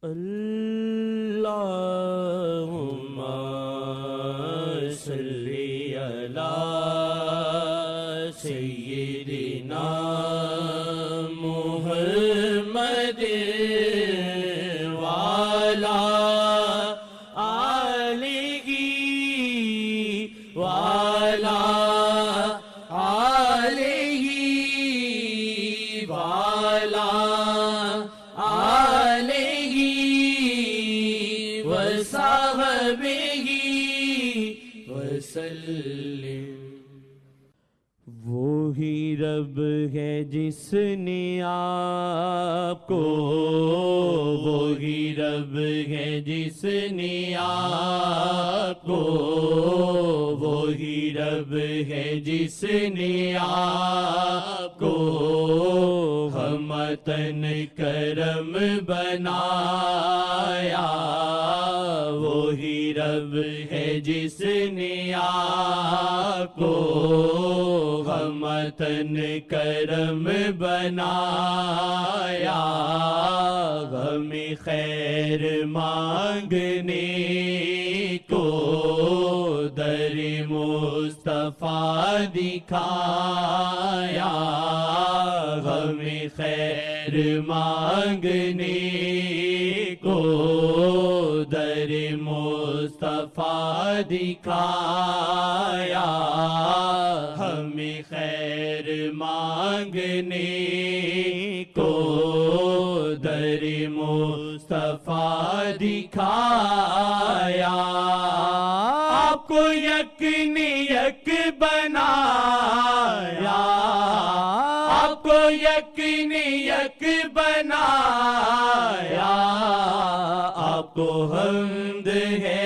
اللہم صلی علی سیدنا محمد وعلی آلہ وعلی آلہ وعلی آلہ وصحبہ وسلم۔ وہی رب ہے جس نے آپ کو، وہی رب ہے جس نے آپ کو، وہی رب ہے جس نے آپ کو ہمتن کرم بنایا، وہی رب ہے جس نے آپ کو ہمتن کرم بنایا، ہمیں خیر مانگنے کو در مصطفیٰ دکھایا، ہمیں خیر مانگنے کو در مصطفیٰ دکھایا، ہمیں خیر مانگنے کو در مصطفیٰ دکھایا، آپ کو یکن یک بنایا، آپ کو یکن یک بنایا، آپ کو حمد ہے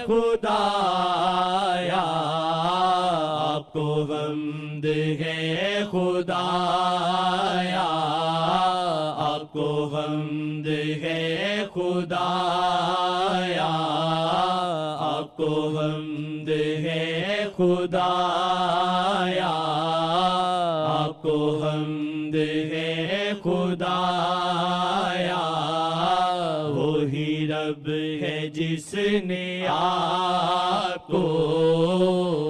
خدایا، آپ کو حمد ہے خدایا، آپ کو حمد ہے خدایا، آپ کو حمد ہے خدایا، آپ کو حمد ہے خدایا، وہی رب ہے جس نے آپ کو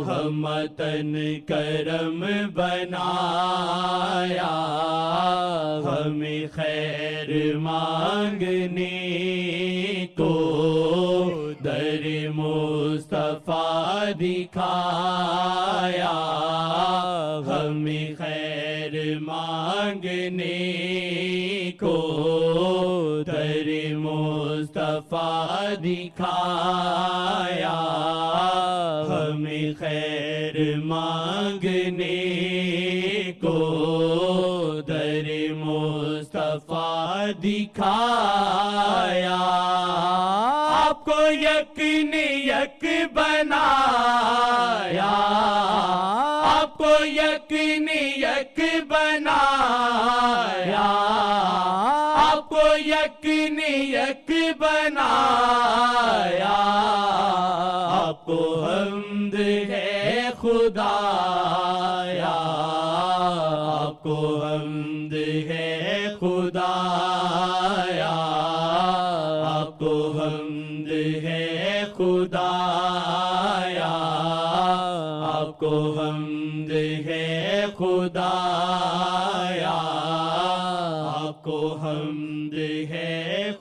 ہمتن کرم بنایا، ہمیں خیر مانگنے کو در مصطفیٰ دکھایا، ہمیں خیر مانگنے کو در مصطفیٰ دکھایا، ہمیں خیر مانگنے کو در مصطفیٰ دکھایا، آپ کو یکن یک بنایا، آپ کو یکن یک بنایا، آپ کو یکن یک بنایا، آپ کو حمد ہے خدایا، آپ کو حمد ہے خدایا، آپ کو حمد ہے خدایا، آپ کو حمد ہے خدایا، آپ کو حمد ہے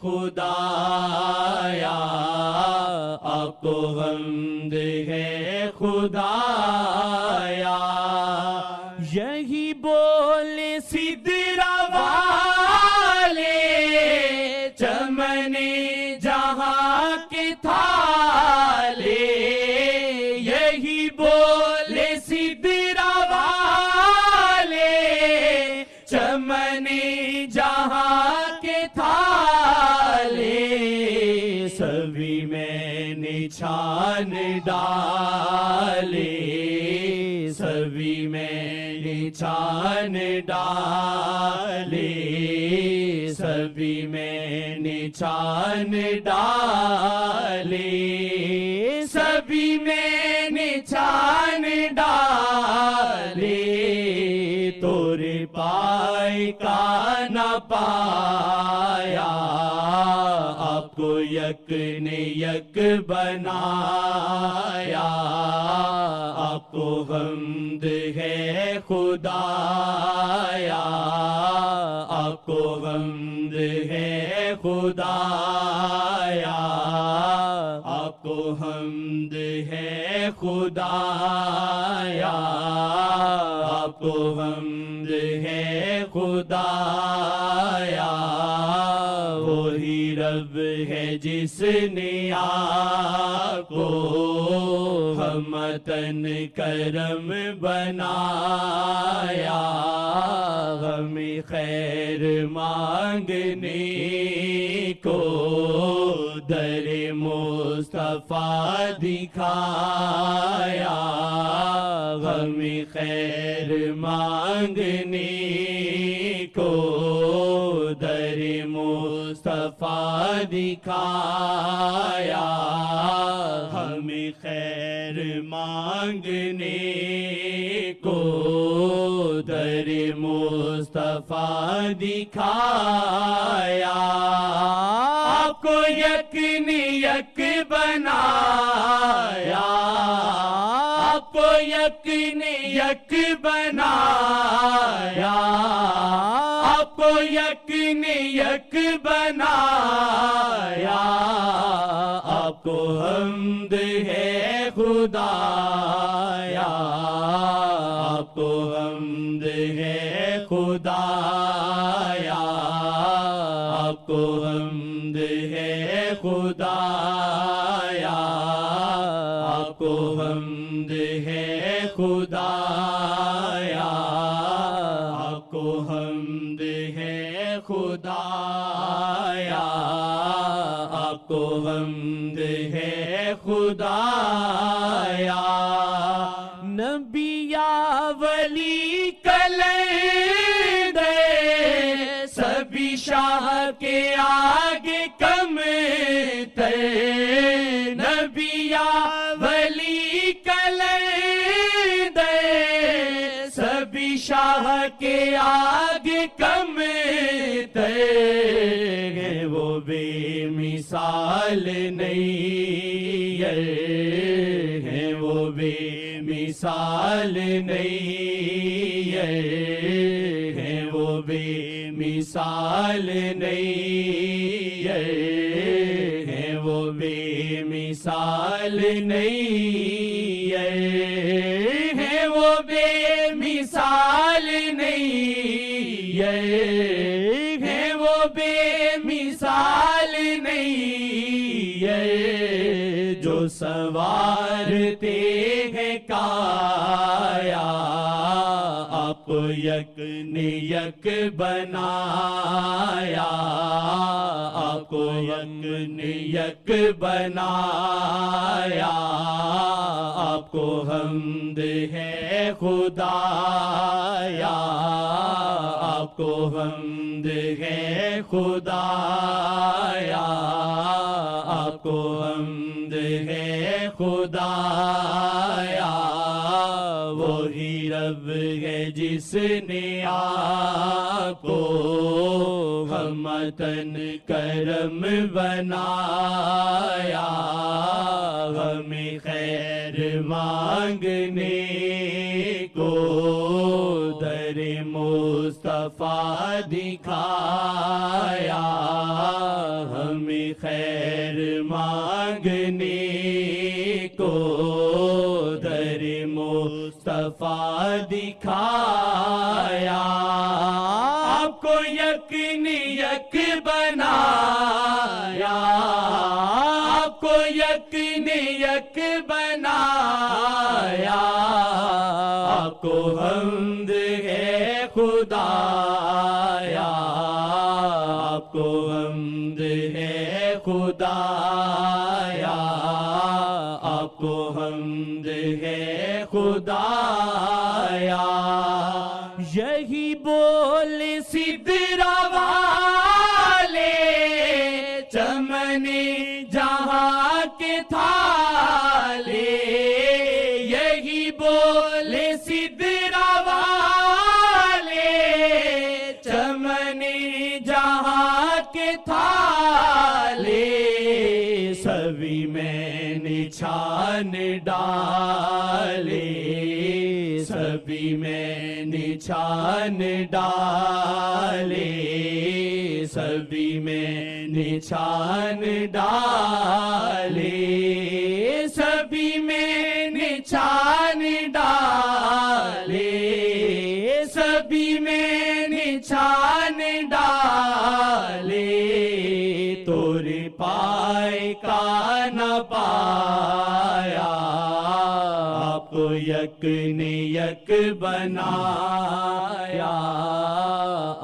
خدایا، آپ کو حمد ہے خدایا، یہی بولے سدرا والے چمن جہاں کے تھالے، یہی بولے سدرا والے چمن جہاں کے تھالے، سبھی میں نے چھان ڈالے، سبھی میں نے چھان ڈالے، سبھی میں نے چھان ڈالے، سبھی میں نے چھان ڈالے، تورے پائے کا نہ پایا، کو یک نے یک بنایا آپ کو حمد ہے خدایا آپ کو حمد ہے خدایا آپ کو حمد ہے خدایا آپ کو حمد ہے خدایا وہی رب ہے جس نے آپ کو ہمتن کرم بنایا ہمیں خیر مانگنے کو در مصطفیٰ دکھایا ہمیں خیر مانگنے کو در مصطفیٰ دکھایا ہمیں خیر مانگنے کو در مصطفیٰ دکھایا آپ کو یک نے یک بنایا آپ کو یک نے یک بنایا آپ کو یک نے یک بنایا آپ کو حمد ہے خدایا آپ کو حمد ہے خدایا آپ کو حمد ہے خدایا آپ کو حمد ہے خدایا آپ کو حمد ہے خدایا آپ کو حمد ہے خدایا نبی یا ولی کلندر سبھی شاہ کے آگے کم تر نبی یا ولی کلندر سبھی شاہ کے آگے کم تر وہ بے مثال نہیں ہے وہ بے مثال نہیں ہے وہ بے مثال نہیں ہے وہ بے مثال نہیں ہے وہ بے مثال نہیں ہے وہ بے مثال نہیں جو سوارتے ہیں کایا آپ یک نے یک بنایا آپ کو یک نے یک بنایا آپ کو حمد ہے خدایا آپ کو حمد ہے خدایا آپ کو حمد ہے خدایا وہی رب ہے جس نے آپ کو ہمتن کرم بنایا ہمیں خیر مانگنے کو در مصطفیٰ دکھایا ہمیں خیر مانگنے کو در مصطفیٰ دکھایا آپ کو یک نے یک بنایا آپ کو یک نے یک بنایا آپ کو حمد ہے خدایا آپ کو حمد ہے خدایا آپ کو حمد ہے خدایا یہی بول سدرا والے چمن جہاں کے تھالے یہی بول سدرا والے چمن جہاں کے تھالے سبھی میں نشان ڈالے سبھی میں نشان ڈالے سبھی میں نشان ڈالے سبھی میں نشان ڈالے سبھی میں نشان ڈالے تورے پائے کا نہ پایا آپ یک نے یک بنایا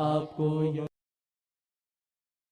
آپ کو